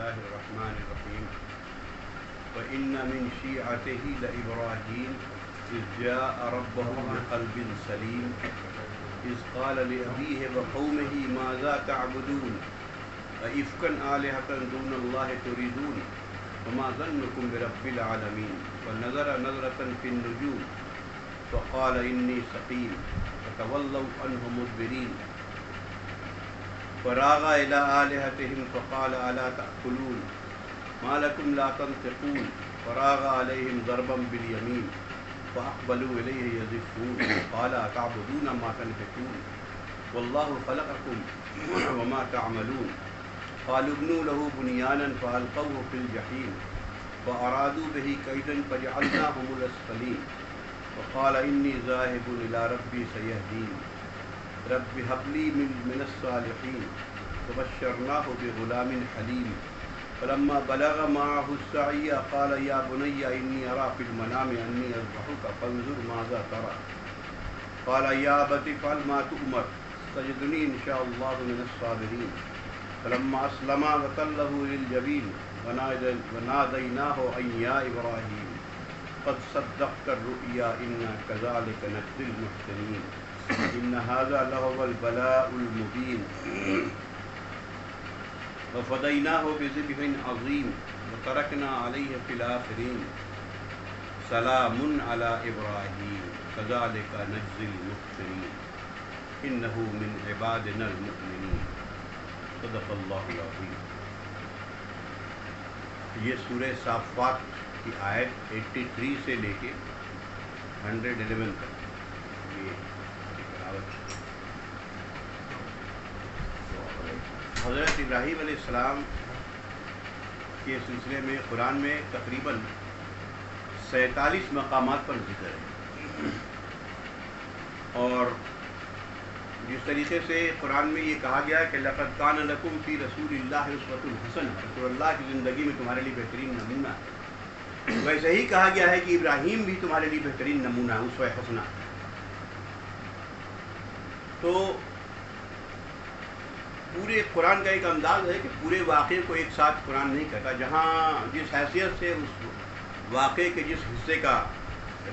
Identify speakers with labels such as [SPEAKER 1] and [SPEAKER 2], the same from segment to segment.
[SPEAKER 1] الله الرحمن الرحيم وإن من شيعته لإبراهيم إذ جاء ربه بقلب سليم إذ قال لأبيه وقومه ماذا تعبدون أئفكا آلهة دون الله تريدون وما ظنكم برب العالمين ونظر نظرة في النجوم فقال إني سقيم فتولوا عنه مدبرين فراغ إلى آلهتهم فقال ألا تأكلون ما لكم لا تنطقون فراغ عليهم ضربا باليمين فأقبلوا إليه يزفون قال أتعبدون ما تنحتون والله خلقكم وما تعملون قالوا ابنوا له بنيانا فألقوه في الجحيم فأرادوا به كيدا فجعلناهم الأسفلين وقال إني ذاهب إلى ربي سيهدين رب هب لي من الصالحين فبشرناه بغلام حليم فلما بلغ معه السعي قال يا بني إني أرى في المنام أني أذبحك فانظر ماذا ترى قال يا أبت افعل ما تؤمر ستجدني إن شاء الله من الصابرين فلما أسلما وتله للجبين وناديناه أن يا إبراهيم قد صدقت الرؤيا إنا كذلك نجزي المحسنين إن هذا لهو البلاء المبين وفديناه بذبح عظيم وتركنا عليه في الآخرين سلام على إبراهيم كذلك نجزي المحسنين إنه من عبادنا المؤمنين صدق اللہ العظیم۔ یہ سورہ صافات کی آیت 83 سے لے کے 111 تک یہ تلاوت۔ حضرت ابراہیم علیہ السلام کے سلسلے میں قرآن میں تقریباً 47 مقامات پر ذکر ہے، اور جس طریقے سے قرآن میں یہ کہا گیا کہ لقد کان لکم فی رسول اللہ اسوۃ حسنہ، رسول اللہ کی زندگی میں تمہارے لیے بہترین نمونہ ہے، ویسے ہی کہا گیا ہے کہ ابراہیم بھی تمہارے لیے بہترین نمونہ ہے، اسوہ حسنہ۔ تو پورے قرآن کا ایک انداز ہے کہ پورے واقعے کو ایک ساتھ قرآن نہیں کہتا، جہاں جس حیثیت سے اس واقعے کے جس حصے کا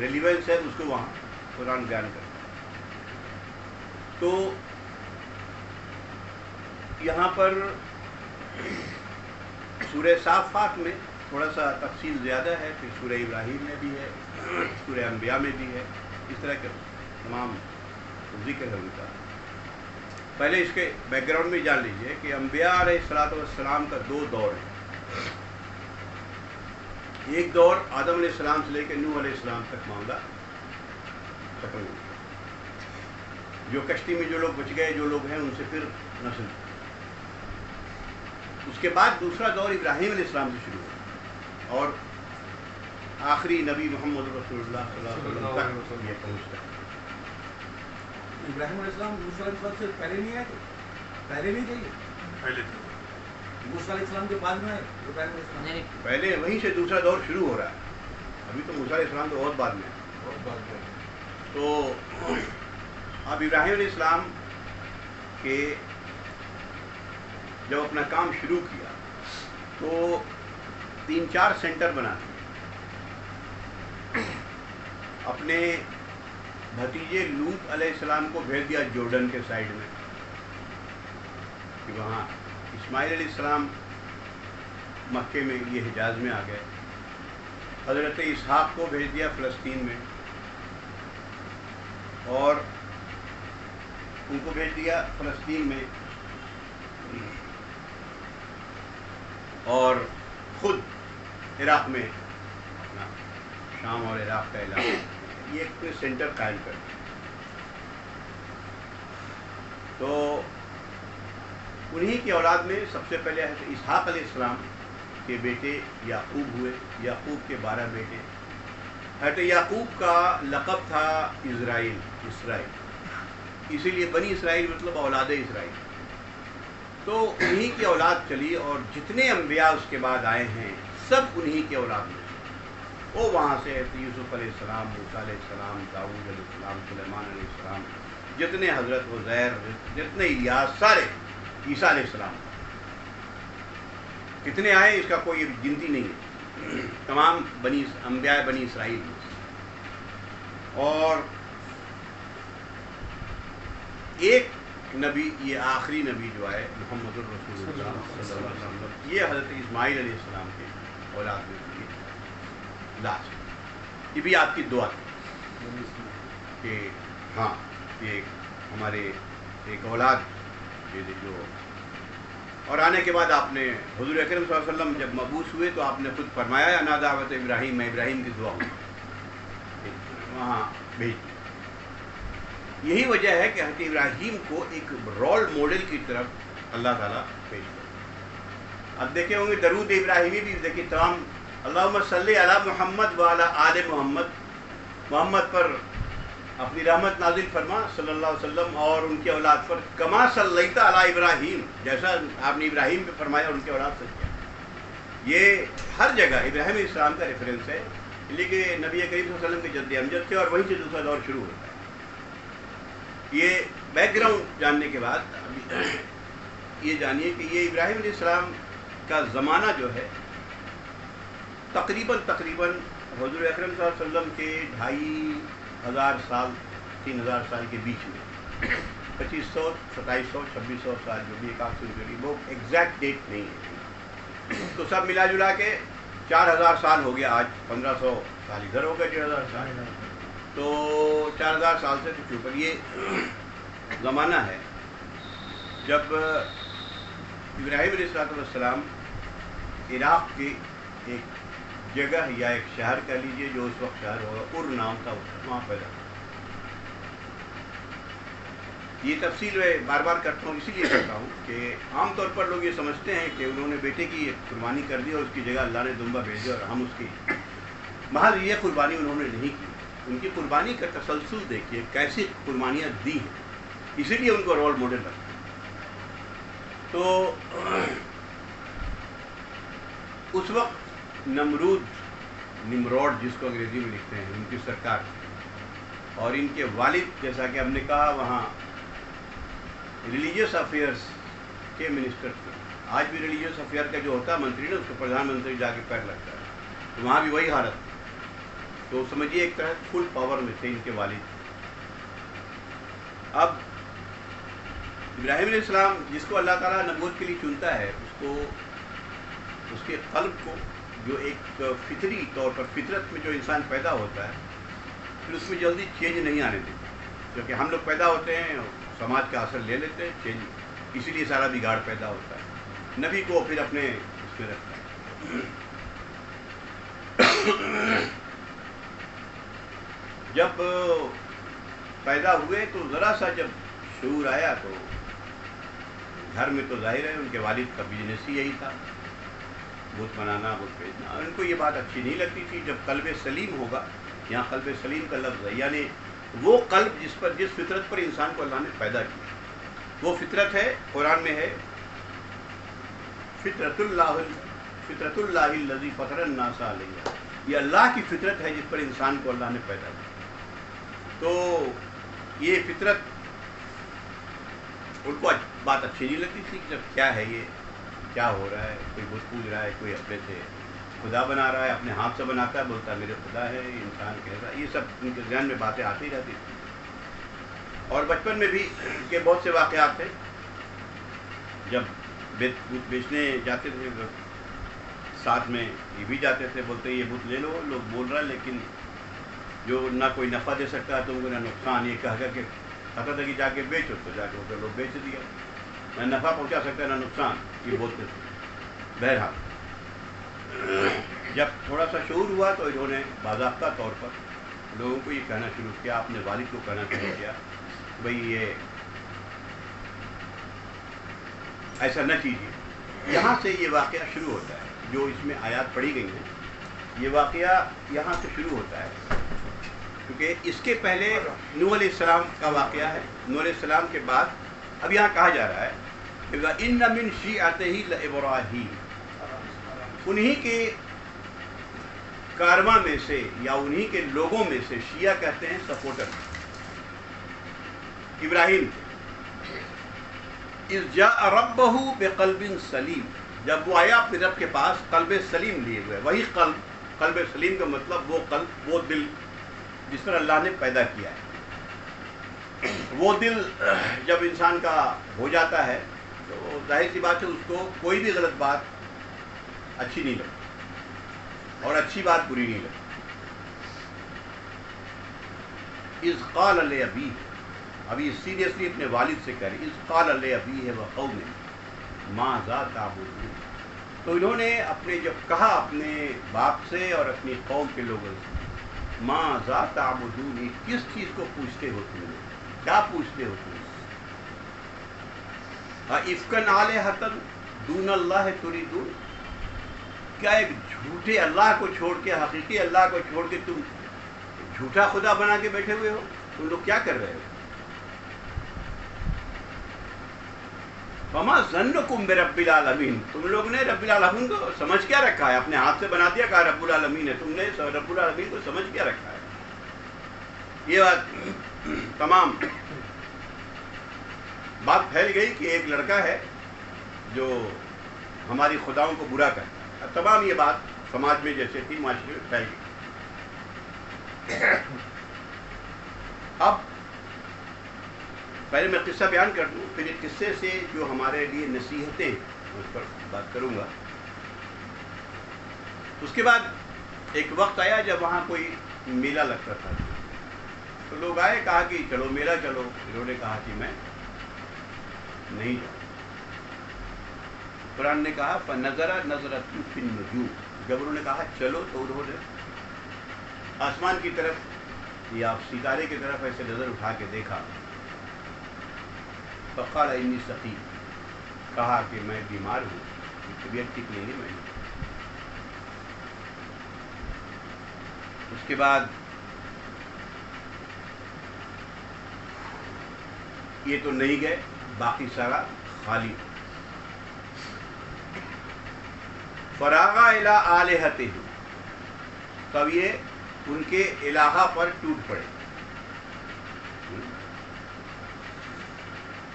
[SPEAKER 1] ریلیونس ہے اس کو وہاں قرآن بیان کرتا ہے۔ تو یہاں پر سورہ صافات میں تھوڑا سا تفصیل زیادہ ہے، پھر سورہ ابراہیم میں بھی ہے، سورہ انبیاء میں بھی ہے، اس طرح کے تمام ذکر ہے ان کا۔ پہلے اس کے بیک گراؤنڈ میں جان لیجئے کہ انبیاء علیہ السلام کا 2 دور ہے۔ ایک دور آدم علیہ السلام سے لے کے نوح علیہ السلام تک معاملہ ختم ہو گیا، جو کشتی میں جو لوگ بچ گئے، جو لوگ ہیں ان سے پھر نسل۔ اس کے بعد دوسرا دور ابراہیم علیہ السلام سے شروع ہوا، اور آخری نبی محمد رسول اللہ صلی اللہ علیہ وسلم تک یہ پہنچتا ہے۔
[SPEAKER 2] ابراہیم علیہ السلام موسیٰ علیہ السلام سے پہلے نہیں آئے تھے؟ پہلے نہیں تھے یہ؟
[SPEAKER 3] پہلے تھے۔
[SPEAKER 2] موسیٰ علیہ السلام کے بعد میں آئے ابراہیم علیہ السلام؟
[SPEAKER 1] پہلے وہیں سے دوسرا دور شروع ہو رہا ہے، ابھی تو موسیٰ علیہ السلام تو بہت بعد میں ہے۔
[SPEAKER 2] بہت بات ہے۔
[SPEAKER 1] تو اب ابراہیم علیہ السلام کے جب اپنا کام شروع کیا تو 3-4 سینٹر بنا دیے۔ اپنے بھتیجے لوط علیہ السلام کو بھیج دیا جورڈن کے سائیڈ میں کہ وہاں اسماعیل علیہ السلام مکے میں، یہ حجاز میں آ گئے۔ حضرت اسحاق کو بھیج دیا فلسطین میں، اور ان کو بھیج دیا فلسطین میں، اور خود عراق میں اپنا شام اور عراق کا علاقہ یہ ایک سینٹر قائم کر دیا۔ تو انہی کی اولاد میں سب سے پہلے حضرت اسحاق علیہ السلام کے بیٹے یعقوب ہوئے، یعقوب کے 12 بیٹے۔ حضرت یعقوب کا لقب تھا اسرائیل، اسی لیے بنی اسرائیل مطلب اولاد اسرائیل۔ تو انہی کی اولاد چلی، اور جتنے انبیاء اس کے بعد آئے ہیں سب انہی کے اولاد میں، وہ وہاں سے یوسف علیہ السلام، موسیٰ علیہ السلام، داؤد علیہ السلام، سلیمان علیہ السلام، جتنے حضرت عزیر، جتنے الیاس، سارے عیسیٰ علیہ السلام۔ کتنے آئے اس کا کوئی گنتی نہیں ہے، تمام انبیاء بنی اسرائیل میں. اور ایک نبی، یہ آخری نبی جو ہے محمد الرسول اللہ صلی اللہ علیہ وسلم، یہ حضرت اسماعیل علیہ السلام کے اولاد میں تھی لاسٹ. یہ بھی آپ کی دعا تھی کہ ہاں یہ ہمارے ایک اولاد جو، اور آنے کے بعد آپ نے حضور اکرم صلی اللہ علیہ وسلم جب مبعوث ہوئے تو آپ نے خود فرمایا انا دعوت ابراہیم، میں ابراہیم کی دعا ہوں وہاں بھیج. یہی وجہ ہے کہ حضرت ابراہیم کو ایک رول ماڈل کی طرف اللہ تعالیٰ پیش کرتا. اب دیکھے ہوں گے درود ابراہیمی بھی دیکھیے تمام، اللہم صلی علی محمد وعلی آل محمد، محمد پر اپنی رحمت نازل فرما صلی اللہ علیہ وسلم اور ان کے اولاد پر، کما صلیت علی ابراہیم، جیسا آپ نے ابراہیم پہ فرمایا ان کے اولاد سے کیا. یہ ہر جگہ ابراہیم علیہ السلام کا ریفرنس ہے، لیکن نبی کریم صلی اللہ علیہ وسلم کے جد امجد تھے اور وہیں سے دوسرا دور شروع ہوتا ہے. یہ بیک گراؤنڈ جاننے کے بعد یہ جانیے کہ یہ ابراہیم علیہ السلام کا زمانہ جو ہے تقریباً حضور اکرم صلی اللہ علیہ وسلم کے 2500 سال 3000 سال کے بیچ میں، 2500 2700 2600 سال جو بھی ایک آخ سنچری، وہ ایگزیکٹ ڈیٹ نہیں ہے. تو سب ملا جلا کے 4000 سال ہو گیا. آج 1500 سال ادھر ہو گئے، 1000 سال، تو 4000 سال سے کچھ اوپر یہ زمانہ ہے جب ابراہیم علیہ السلام عراق کی ایک جگہ یا ایک شہر کہہ لیجیے جو اس وقت شہر ہوگا، ار نام تھا، وہاں پیدا. یہ تفصیل میں بار بار کرتا ہوں، اسی لیے کرتا ہوں کہ عام طور پر لوگ یہ سمجھتے ہیں کہ انہوں نے بیٹے کی قربانی کر دی اور اس کی جگہ اللہ نے دمبا بھیج دیا اور ہم اس کی، محض یہ قربانی انہوں نے نہیں کی. ان کی قربانی کا تسلسل دیکھیے کیسی قربانیاں دی ہیں، اسی لیے ان کو رول ماڈل رکھا. تو اس وقت نمروڈ جس کو انگریزی میں لکھتے ہیں، ان کی سرکار تھی، اور ان کے والد جیسا کہ ہم نے کہا وہاں ریلیجیس افیئرس کے منسٹر تھے. آج بھی ریلیجیس افیئر کا جو ہوتا ہے منتری نا، اس کو پردھان منتری جا کے پیر لگتا ہے، تو وہاں بھی وہی حالت. تو سمجھیے ایک طرح فل پاور میں تھے ان کے والد. اب ابراہیم علیہ السلام جس کو اللہ تعالیٰ نبوت کے لیے چنتا ہے، اس کے قلب کو جو ایک فطری طور پر فطرت میں جو انسان پیدا ہوتا ہے، پھر اس میں جلدی چینج نہیں آنے دیتے، کیونکہ ہم لوگ پیدا ہوتے ہیں سماج کا اثر لے لیتے ہیں، چینج اسی لیے سارا بگاڑ پیدا ہوتا ہے. نبی کو پھر اپنے اس میں رکھتا ہے. جب پیدا ہوئے تو ذرا سا جب شعور آیا تو گھر میں تو ظاہر ہے ان کے والد کا بزنس ہی یہی تھا، بت بنانا، بت بیچنا. ان کو یہ بات اچھی نہیں لگتی تھی. جب قلب سلیم ہوگا، یہاں قلب سلیم کا لفظ ہے، یعنی وہ قلب جس فطرت پر انسان کو اللہ نے پیدا کیا، وہ فطرت ہے. قرآن میں ہے فطرت اللہ الذی فطر الناس علیہ، یہ اللہ کی فطرت ہے جس پر انسان کو اللہ نے پیدا کیا. تو یہ فطرت ان کو بات اچھی نہیں لگتی تھی کہ جب کیا ہے یہ، کیا ہو رہا ہے، کوئی بت پوج رہا ہے، کوئی اپنے سے خدا بنا رہا ہے، اپنے ہاتھ سے بناتا ہے، بولتا ہے میرے خدا ہے، انسان کہتا ہے. یہ سب ان کے ذہن میں باتیں آتی رہتی تھیں. اور بچپن میں بھی کے بہت سے واقعات تھے. جب بت بیچنے جاتے تھے ساتھ میں یہ بھی جاتے تھے، بولتے یہ بت لے لو، لوگ بول رہا ہے لیکن جو نہ کوئی نفع دے سکتا ہے تم کو نہ نقصان. یہ کہا کہ کہتا تھا کہ جا کے بیچو، تو جا کے لوگ بیچ دیا. نہ نفع پہنچا سکتا ہے نہ نقصان، یہ بولتے تھے. بہرحال جب تھوڑا سا شعور ہوا تو انہوں نے باضابطہ طور پر لوگوں کو یہ کہنا شروع کیا، اپنے والد کو کہنا شروع کیا بھئی یہ ایسا نہ کیجیے. یہاں سے یہ واقعہ شروع ہوتا ہے، جو اس میں آیات پڑھی گئی ہیں، یہ واقعہ یہاں سے شروع ہوتا ہے. کیونکہ اس کے پہلے نوح علیہ السلام کا واقعہ ہے. نوح علیہ السلام کے بعد اب یہاں کہا جا رہا ہے کہ ان من شیعتہ لابراہیم، انہی کے کارواں میں سے یا انہی کے لوگوں میں سے، شیعہ کہتے ہیں سپورٹر، ابراہیم. اذ جاء ربہ بقلب سلیم، جب وہ آیا اپنے رب کے پاس قلب سلیم لیے ہوئے. وہی قلب سلیم کا مطلب وہ قلب، وہ دل جس پر اللہ نے پیدا کیا ہے. وہ دل جب انسان کا ہو جاتا ہے تو ظاہر سی بات ہے اس کو کوئی بھی غلط بات اچھی نہیں لگتی اور اچھی بات بری نہیں لگتی. اذ قال لابیہ، ابھی سیریسلی اپنے والد سے کہہ رہے، اذ قال لابیہ وقومہ ماذا تعبدون. تو انہوں نے جب کہا اپنے باپ سے اور اپنی قوم کے لوگوں سے، ماذا تعبدون، کس چیز کو پوچھتے ہو تم لوگ، کیا پوچھتے ہو تم؟ افکن آلہۃ دون اللہ تریدون، کیا ایک جھوٹے اللہ کو چھوڑ کے، حقیقی اللہ کو چھوڑ کے تم جھوٹا خدا بنا کے بیٹھے ہوئے ہو؟ تم لوگ کیا کر رہے ہو؟ فما ظنکم برب العالمین، تم لوگ نے رب العالمین کو سمجھ کیا رکھا ہے؟ اپنے ہاتھ سے بنا دیا، کہا رب العالمین ہے، تم نے رب العالمین کو سمجھ کیا رکھا ہے؟ یہ تمام بات پھیل گئی کہ ایک لڑکا ہے جو ہماری خداؤں کو برا کرتا ہے. تمام یہ بات سماج میں جیسے تھی معاشرے میں پھیل گئی. اب پہلے میں قصہ بیان کر دوں، پھر اس قصے سے جو ہمارے لیے نصیحتیں اس پر بات کروں گا. اس کے بعد ایک وقت آیا جب وہاں کوئی میلہ لگتا تھا، تو لوگ آئے، کہا کہ چلو میلہ چلو. انہوں نے کہا کہ میں نہیں جاؤں. قرآن نے کہا فَنَظَرَ نَظْرَةً فِي النُّجُومِ، جب انہوں نے کہا چلو تو انہوں نے آسمان کی طرف یا ستارے کی طرف ایسے نظر اٹھا کے دیکھا. فقال انی سقیم، کہا کہ میں بیمار ہوں، طبیعت ٹھیک نہیں ہے. میں اس کے بعد یہ تو نہیں گئے، باقی سارا خالی. فراغ الی آلہتہم، تب یہ ان کے الہہ پر ٹوٹ پڑے.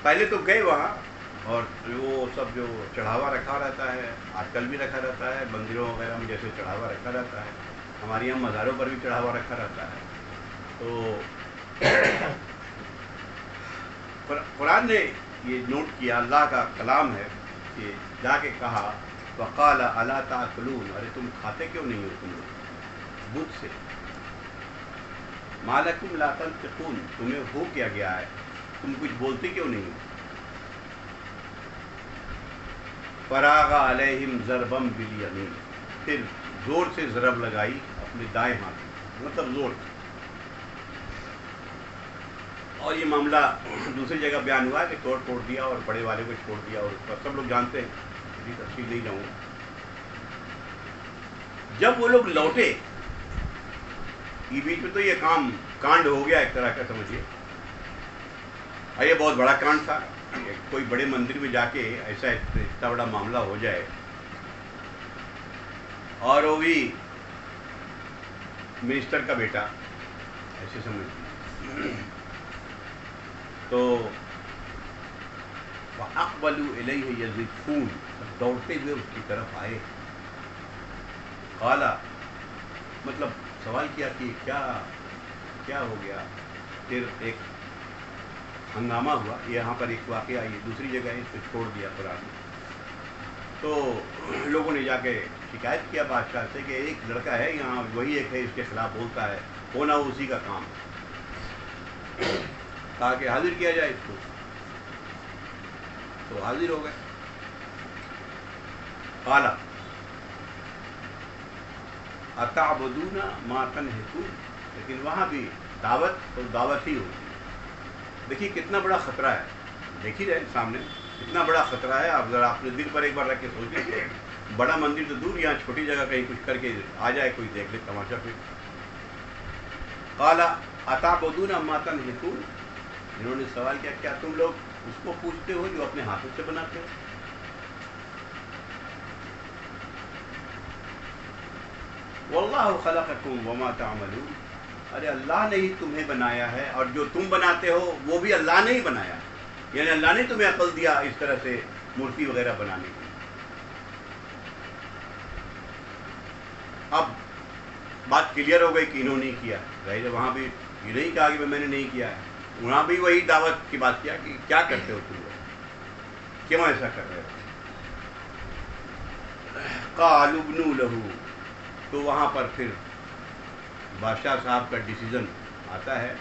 [SPEAKER 1] پہلے تو گئے وہاں، اور وہ سب جو چڑھاوا رکھا رہتا ہے، آج کل بھی رکھا رہتا ہے، مندروں وغیرہ میں جیسے چڑھاوا رکھا رہتا ہے، ہمارے یہاں مزاروں پر بھی چڑھاوا رکھا رہتا ہے. تو قرآن نے یہ نوٹ کیا، اللہ کا کلام ہے، کہ جا کے کہا وقال الا تاکلون، ارے تم کھاتے کیوں نہیں ہو تم لوگ بت سے؟ ما لکم لا تنطقون، تمہیں ہو کیا گیا ہے، تم کچھ بولتے کیوں نہیں ہو؟ فراغ علیہم ضربا بالیمین، پھر زور سے ضرب لگائی اپنے دائیں ہاتھ، مطلب زور سے. اور یہ معاملہ دوسری جگہ بیان ہوا کہ توڑ پھوڑ دیا اور بڑے والے کو چھوڑ دیا، اور اس پر سب لوگ جانتے ہیں، اتنی تفصیل نہیں جاؤں. جب وہ لوگ لوٹے، یہ بیچ میں تو یہ کانڈ ہو گیا ایک طرح کا سمجھیے. اور یہ بہت بڑا کانڈ تھا، کوئی بڑے مندر میں جا کے ایسا اتنا بڑا معاملہ ہو جائے، اور وہ بھی منسٹر کا بیٹا، ایسے سمجھتے. تو وَأَقْبَلُوا إِلَيْهِ يَزِفُّونَ، دوڑتے ہوئے اس کی طرف آئے. قَالَ، مطلب سوال کیا کہ کیا ہو گیا. پھر ایک ہنگامہ ہوا. یہاں پر ایک واقعہ، یہ دوسری جگہ اس کو چھوڑ دیا قرآن نے. تو لوگوں نے جا کے شکایت کیا بادشاہ سے کہ ایک لڑکا ہے یہاں، وہی ایک ہے، اس کے خلاف بولتا ہے، ہونا اسی کا کام. کہا کہ حاضر کیا جائے اس کو. تو حاضر ہو گئے. قال اتعبدون ما تنحتون، لیکن وہاں بھی دعوت تو دعوت ہی ہوتی ہے. دیکھیے کتنا بڑا خطرہ ہے، دیکھ ہی رہے سامنے اتنا بڑا خطرہ ہے. آپ ذرا اپنے دل پر ایک بار رکھ کے سوچ لیجیے، بڑا مندر تو دور، یہاں چھوٹی جگہ کہیں کچھ کر کے آ جائے کوئی، دیکھ لے تماشا. پھر قال اتعبدون ما تنحتون، انہوں نے سوال کیا کیا تم لوگ اس کو پوچھتے ہو جو اپنے ہاتھوں سے بناتے ہو؟ واللہ خلقکم وما تعملون، ارے اللہ نے ہی تمہیں بنایا ہے، اور جو تم بناتے ہو وہ بھی اللہ نے ہی بنایا. یعنی اللہ نے تمہیں عقل دیا اس طرح سے مورتی وغیرہ بنانے کی. اب بات کلیئر ہو گئی کہ انہوں نے کیا، ظاہر ہے وہاں بھی یہ نہیں کہا کہ میں نے نہیں کیا ہے، وہاں بھی وہی دعوت کی بات کیا کہ کیا کرتے ہو تم لوگ، کیوں ایسا کر رہے ہو؟ قالوا ابنوا لہ، تو وہاں پر پھر بادشاہ صاحب کا ڈیسیزن آتا ہے،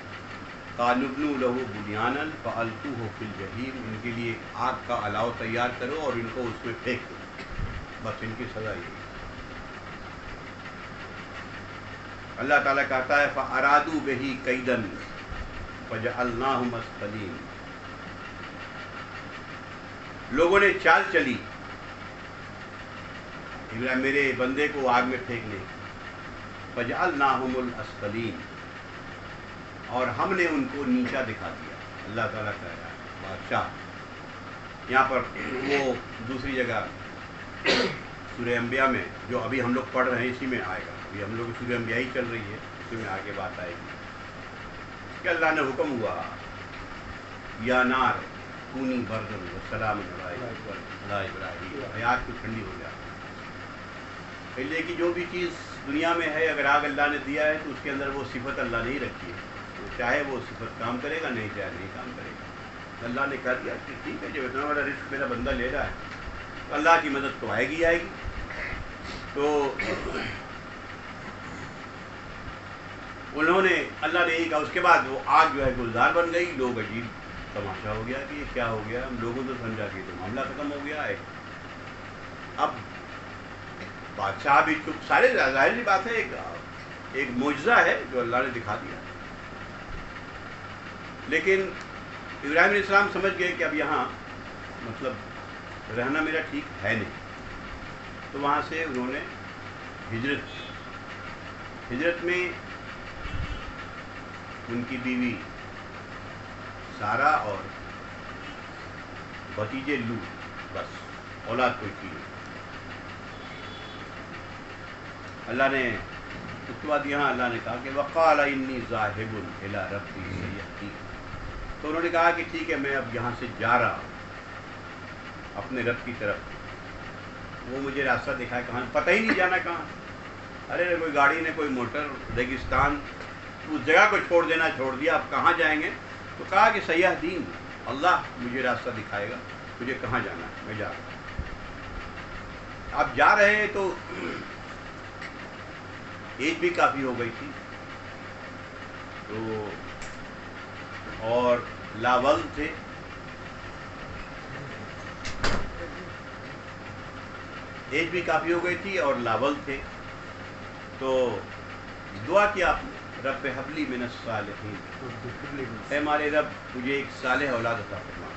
[SPEAKER 1] قالوا ابنوا لہ بنیانا فالقوہ فی الجحیم، ان کے لیے آگ کا الاؤ تیار کرو اور ان کو اس میں پھینک دو، بس ان کی سزا یہی ہے۔ اللہ تعالیٰ کہتا ہے فَأَرَادُوا بِهِ كَيْدًا فَجَعَلْنَاهُمْ أَسْفَلِينَ، لوگوں نے چال چلی میرے بندے کو آگ میں پھینکنے، فَجَعَلْنَاهُمُ الْأَسْفَلِينَ، اور ہم نے ان کو نیچا دکھا دیا۔ اللہ تعالیٰ کہہ رہا ہے بادشاہ، یہاں پر وہ دوسری جگہ سورہ انبیاء میں جو ابھی ہم لوگ پڑھ رہے ہیں اسی میں آئے گا، ابھی ہم لوگ سورہ انبیاء ہی چل رہی ہے، اسی میں آگے بات آئے گی کہ اللہ نے حکم ہوا یا نار کونی بردن وسلام علی ابراہیم، حیات کو ٹھنڈی ہو جائے۔ پہلے کی جو بھی چیز دنیا میں ہے اگر آگ اللہ نے دیا ہے تو اس کے اندر وہ صفت اللہ نہیں رکھی ہے، تو چاہے وہ صفت کام کرے گا، نہیں چاہے نہیں کام کرے گا۔ اللہ نے کہہ دیا کہ ٹھیک ہے جب اتنا بڑا رزق میرا بندہ لے رہا ہے تو اللہ کی مدد تو آئے گی آئے گی۔ تو انہوں نے اللہ نے یہی کہا، اس کے بعد وہ آگ جو ہے گلزار بن گئی، لوگ عجیب تماشا ہو گیا کہ یہ کیا ہو گیا، ہم لوگوں تو سمجھا کہ تو معاملہ ختم ہو گیا ہے۔ اب بادشاہ بھی چپ، سارے ظاہر سی بات ہے، ایک معجزہ ہے جو اللہ نے دکھا دیا، لیکن ابراہیم علیہ السلام سمجھ گئے کہ اب یہاں مطلب رہنا میرا ٹھیک ہے نہیں، تو وہاں سے انہوں نے ہجرت میں ان کی بیوی سارہ اور بھتیجے لوط، بس اولاد کوئی تھی نہیں۔ اللہ نے اس کے بعد یہاں اللہ نے کہا کہ وقال انی ذاہب الی ربی سیہدین، تو انہوں نے کہا کہ ٹھیک ہے میں اب یہاں سے جا رہا ہوں اپنے رب کی طرف، وہ مجھے راستہ دکھائے کہاں، پتہ ہی نہیں جانا کہاں، ارے نہ کوئی گاڑی نہ کوئی موٹر، ریگستان، اس جگہ کو چھوڑ دینا چھوڑ دیا، اب کہاں جائیں گے؟ تو کہا کہ سیہدین، اللہ مجھے راستہ دکھائے گا مجھے کہاں جانا ہے، میں جا رہا ہوں۔ اب جا رہے ہیں تو ایج بھی کافی ہو گئی تھی، تو اور لاول تھے، ایج بھی کافی ہو گئی تھی اور لاول تھے، تو دعا کیا آپ نے رب حبلی من الصالحین، اے ہمارے رب مجھے ایک صالح اولاد عطا فرما۔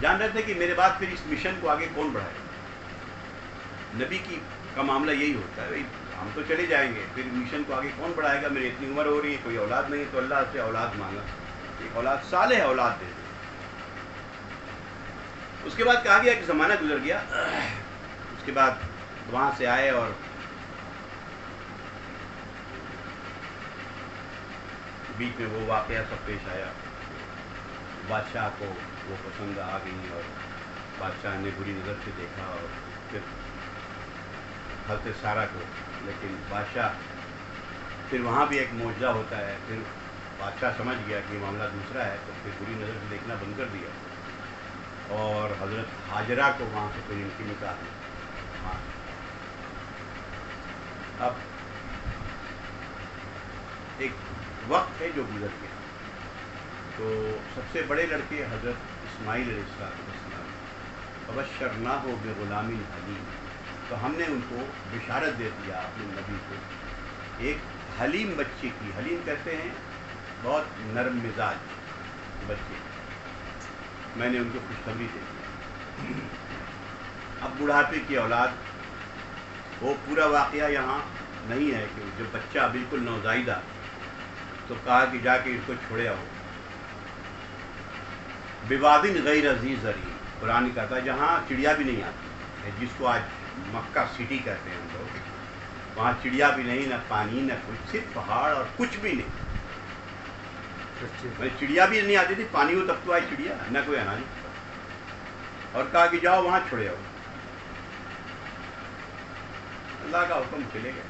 [SPEAKER 1] جان رہے تھے کہ میرے بعد پھر اس مشن کو آگے کون بڑھائے گا، نبی کا معاملہ یہی ہوتا ہے، ہم تو چلے جائیں گے، پھر مشن کو آگے کون بڑھائے گا، میری اتنی عمر ہو رہی ہے کوئی اولاد نہیں، تو اللہ سے اولاد مانگا، ایک اولاد صالح اولاد دے دے۔ اس کے بعد کہا گیا کہ زمانہ گزر گیا، اس کے بعد وہاں سے آئے اور بیچ میں وہ واقعہ سب پیش آیا، بادشاہ کو وہ پسند آ گئی اور بادشاہ نے بری نظر سے دیکھا، اور پھر حضرت سارہ کو، لیکن بادشاہ پھر وہاں بھی ایک معجزہ ہوتا ہے، پھر بادشاہ سمجھ گیا کہ یہ معاملہ دوسرا ہے، تو پھر بری نظر سے دیکھنا بند کر دیا، اور حضرت ہاجرہ کو وہاں سے پھر ان کی نکاح دی۔ ہاں اب ایک وقت ہے جو گزر گیا، تو سب سے بڑے لڑکے حضرت اسماعیل علیہ السلام، فبشرناہ بغلام حلیم، تو ہم نے ان کو بشارت دے دیا اپنے نبی کو ایک حلیم بچے کی، حلیم کہتے ہیں بہت نرم مزاج بچے، میں نے ان کو خوشخبری دے دی۔ اب بڑھاپے کی اولاد، وہ پورا واقعہ یہاں نہیں ہے کہ جب بچہ بالکل نوزائیدہ، تو کہا کہ جا کے اس کو چھوڑے آؤ، بوادن غیر ذی زرع، قرآن کہتا ہے جہاں چڑیا بھی نہیں آتی، جس کو آج مکہ سٹی کہتے ہیں ہم لوگ، وہاں چڑیا بھی نہیں، نہ پانی نہ کچھ، صرف پہاڑ اور کچھ بھی نہیں، چڑیا بھی نہیں آتی تھی، پانی ہو تب تو آئی چڑیا، نہ کوئی اناج، اور کہا کہ جاؤ وہاں چھوڑے آؤ۔ اللہ کا حکم چلے گئے.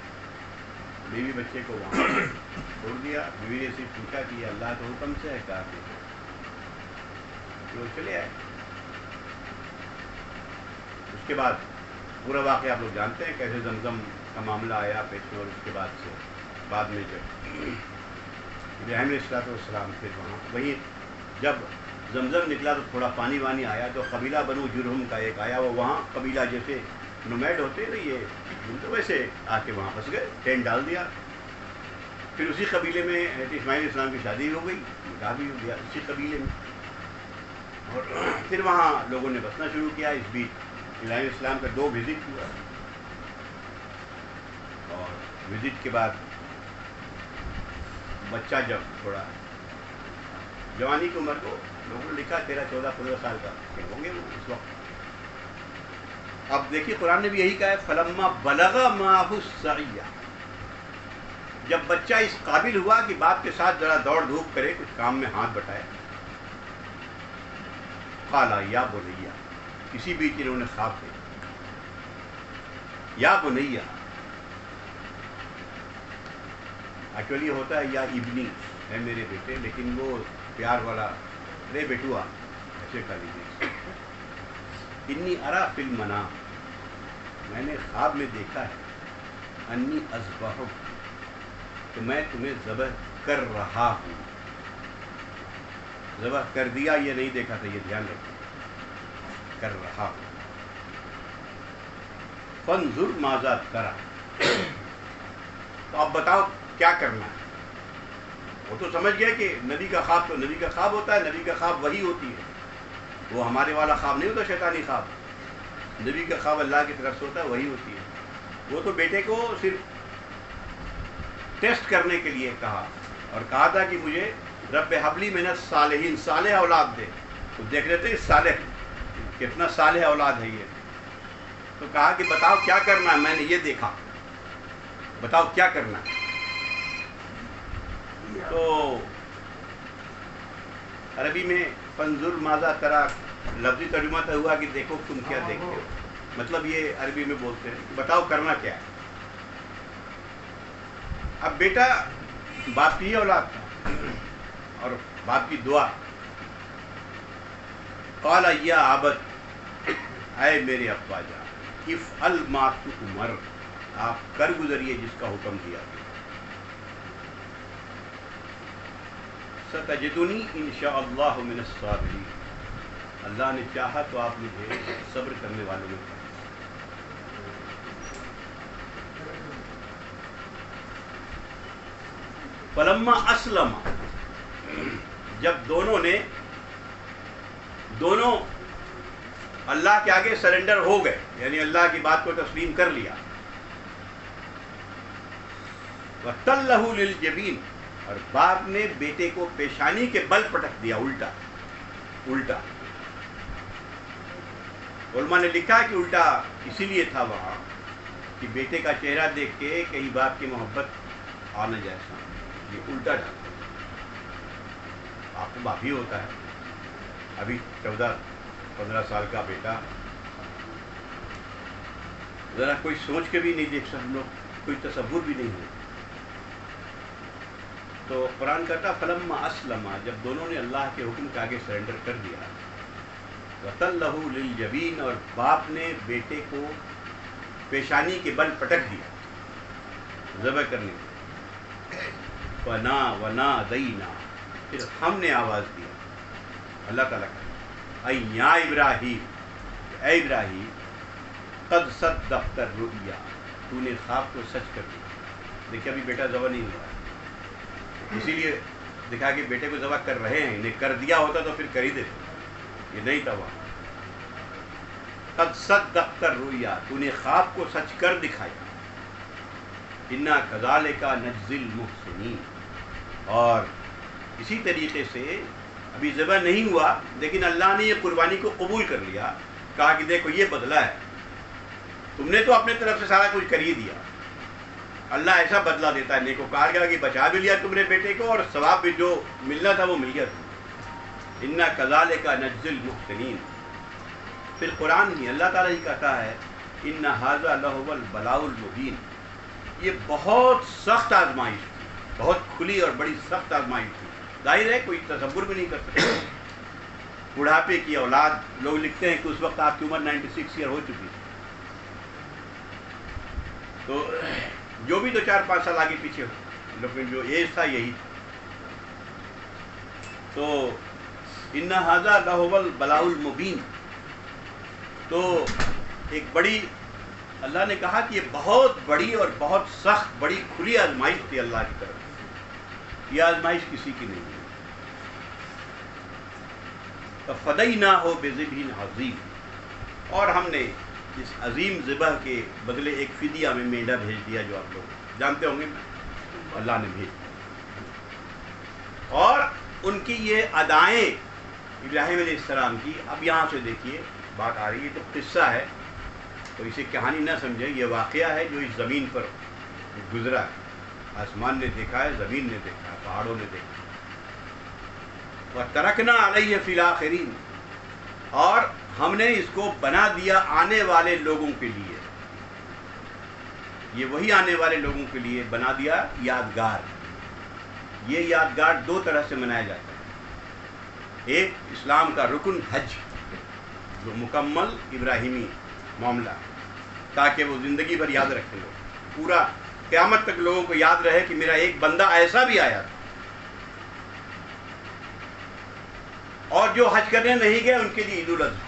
[SPEAKER 1] بیوی بچے کو وہاں چھوڑ دیا. بیوی نے صرف پوچھا کہ یہ اللہ کے حکم سے ہے کہا کہ وہ چلے آئے. اس کے بعد پورا واقعہ آپ لوگ جانتے ہیں کیسے زمزم کا معاملہ آیا پیش میں. اور اس کے بعد میں جب ابراہیم علیہ السلام پھر وہیں جب زمزم نکلا تو تھوڑا پانی وانی آیا تو قبیلہ بنو جرہم کا ایک آیا. وہ وہاں قبیلہ جیسے نومیڈ ہوتے نا یہ تو ویسے آ کے وہاں پھنس گئے. ٹینٹ ڈال دیا. پھر اسی قبیلے میں حضرت اسماعیل علیہ السلام کی شادی ہو گئی. نکاح بھی ہو گیا اسی قبیلے میں. اور پھر وہاں لوگوں نے بسنا شروع کیا. اس بیچ ابراہیم علیہ السلام کا 2 وزٹ ہوا. اور وزٹ کے بعد بچہ جب تھوڑا جوانی کی عمر کو لوگوں نے لکھا 13 14 15 سال کا ہوں گے وہ اس وقت. اب دیکھیے قرآن نے بھی یہی کہا ہے فلما بلغ معه السعی. جب بچہ اس قابل ہوا کہ باپ کے ساتھ ذرا دوڑ دھوپ کرے کچھ کام میں ہاتھ بٹائے. قال یا بنیا. کسی بیچ انہوں نے خواب دیکھا یا بنیا. ایکچولی ہوتا ہے یا ابنی ہے میرے بیٹے لیکن وہ پیار والا رے بیٹوا ایسے کہہ لیجیے. انی ارا فی المنام. میں نے خواب میں دیکھا ہے انی اذبحک کہ میں تمہیں ذبح کر رہا ہوں. ذبح کر دیا یہ نہیں دیکھا تھا, یہ دھیان رکھیں, کر رہا ہوں. فانظر ماذا ترى. تو اب بتاؤ کیا کرنا ہے. وہ تو سمجھ گیا کہ نبی کا خواب تو نبی کا خواب ہوتا ہے. نبی کا خواب وہی ہوتی ہے. وہ ہمارے والا خواب نہیں ہوتا شیطانی خواب. نبی کا خواب اللہ کی طرف سے ہوتا ہے وہی ہوتی ہے. وہ تو بیٹے کو صرف ٹیسٹ کرنے کے لیے کہا اور کہا تھا کہ مجھے رب حبلی من الصالحین صالح اولاد دے. تو دیکھ لیتے ہیں صالح کتنا صالح اولاد ہے یہ. تو کہا کہ بتاؤ کیا کرنا ہے. میں نے یہ دیکھا, بتاؤ کیا کرنا ہے. تو عربی میں فانظر ماذا ترى لفظی ترجمہ تو ہوا کہ دیکھو تم کیا دیکھتے ہو. مطلب یہ عربی میں بولتے ہیں بتاؤ کرنا کیا ہے. اب بیٹا باپ کی ہی اولاد تھا اور باپ کی دعا. قال یا ابت, اے میرے ابا جان, افعل ما تؤمر, آپ کر گزریے جس کا حکم دیا. ستجدنی انشاءاللہ من الصابرین. اللہ نے چاہا تو آپ مجھے صبر کرنے والوں میں. فلما اسلم, جب دونوں اللہ کے آگے سرنڈر ہو گئے یعنی اللہ کی بات کو تسلیم کر لیا. وَتَلَّهُ لِلْجَبِينِ, اور باپ نے بیٹے کو پیشانی کے بل پٹک دیا. الٹا علماء نے لکھا کہ الٹا اسی لیے تھا وہاں کہ بیٹے کا چہرہ دیکھ کے کہیں باپ کی محبت آ نہ جائے سامنے. یہ الٹا ڈالا. آپ کو باپ ہی ہوتا ہے. ابھی 14-15 سال کا بیٹا ذرا کوئی سوچ کے بھی نہیں دیکھ سکتے لوگ, کوئی تصور بھی نہیں ہو. تو قرآن کہتا فلما اسلم, جب دونوں نے اللہ کے حکم کے آگے سرنڈر کر دیا. وَتَلَّهُ لِلْجَبِينِ, اور باپ نے بیٹے کو پیشانی کے بل پٹک دیا ذبح کرنے کے. وَنَادَيْنَا, پھر ہم نے آواز دیا. اللہ تعالیٰ کا اَيْ يَا ابراہیم, اے ابراہیم, قد صدقت الرؤیا, تو نے خواب کو سچ کر دیا. دیکھیں ابھی بیٹا ذبح نہیں ہوا ہے, اسی لیے دکھا کہ بیٹے کو ذبح کر رہے ہیں. انہیں کر دیا ہوتا تو پھر کر ہی دیتے, یہ نہیں تھا وہاں. قد صدقت الرؤیا, تو نے خواب کو سچ کر دکھایا. انا کذالک نجزی المحسنین, اور اسی طریقے سے ابھی ذبح نہیں ہوا لیکن اللہ نے یہ قربانی کو قبول کر لیا. کہا کہ دیکھو یہ بدلہ ہے, تم نے تو اپنے طرف سے سارا کچھ کر ہی دیا. اللہ ایسا بدلہ دیتا ہے نیکوکار کا کہ بچا بھی لیا تم نے بیٹے کو اور ثواب بھی جو ملنا تھا وہ مل گیا تھا. انا کذالک نجزی المحسنین. پھر قرآن ہی اللہ تعالیٰ ہی کہتا ہے ان ھذا لہو البلاء المبین، یہ بہت سخت آزمائش تھی، بہت کھلی اور بڑی سخت آزمائش تھی. ظاہر ہے کوئی تصور بھی نہیں کر سکتا. بڑھاپے کی اولاد، لوگ لکھتے ہیں کہ اس وقت آپ کی عمر 96 ایئر ہو چکی تھی. تو جو بھی 2-4-5 سال آگے پیچھے ہو، لیکن جو ایج تھا یہی تھا. تو ان ھذا لہو البلاء المبین، تو ایک بڑی، اللہ نے کہا کہ یہ بہت بڑی اور بہت سخت، بڑی کھلی آزمائش تھی اللہ کی طرف سے. یہ آزمائش کسی کی نہیں ہے. فَفَدَيْنَاهُ بِذِبْحٍ عَظِيمٍ، اور ہم نے اس عظیم ذبح کے بدلے ایک فدیہ میں مینڈا بھیج دیا، جو آپ لوگ جانتے ہوں گے اللہ نے بھیج دیا. اور ان کی یہ ادائیں ابراہیم علیہ السلام کی، اب یہاں سے دیکھیے بات آ رہی ہے، تو قصہ ہے تو اسے کہانی نہ سمجھیں، یہ واقعہ ہے جو اس زمین پر گزرا ہے. آسمان نے دیکھا ہے، زمین نے دیکھا ہے، پہاڑوں نے دیکھا ہے. وَتَرَكْنَا عَلَيْهِ فِي الْآخِرِينَ، اور ہم نے اس کو بنا دیا آنے والے لوگوں کے لیے. یہ وہی آنے والے لوگوں کے لیے بنا دیا یادگار. یہ یادگار دو طرح سے منایا جاتا ہے. ایک اسلام کا رکن حج، جو مکمل ابراہیمی معاملہ، تاکہ وہ زندگی بھر یاد رکھیں لوگ، پورا قیامت تک لوگوں کو یاد رہے کہ میرا ایک بندہ ایسا بھی آیا تھا. اور جو حج کرنے نہیں گئے ان کے لیے عید الاضحیٰ،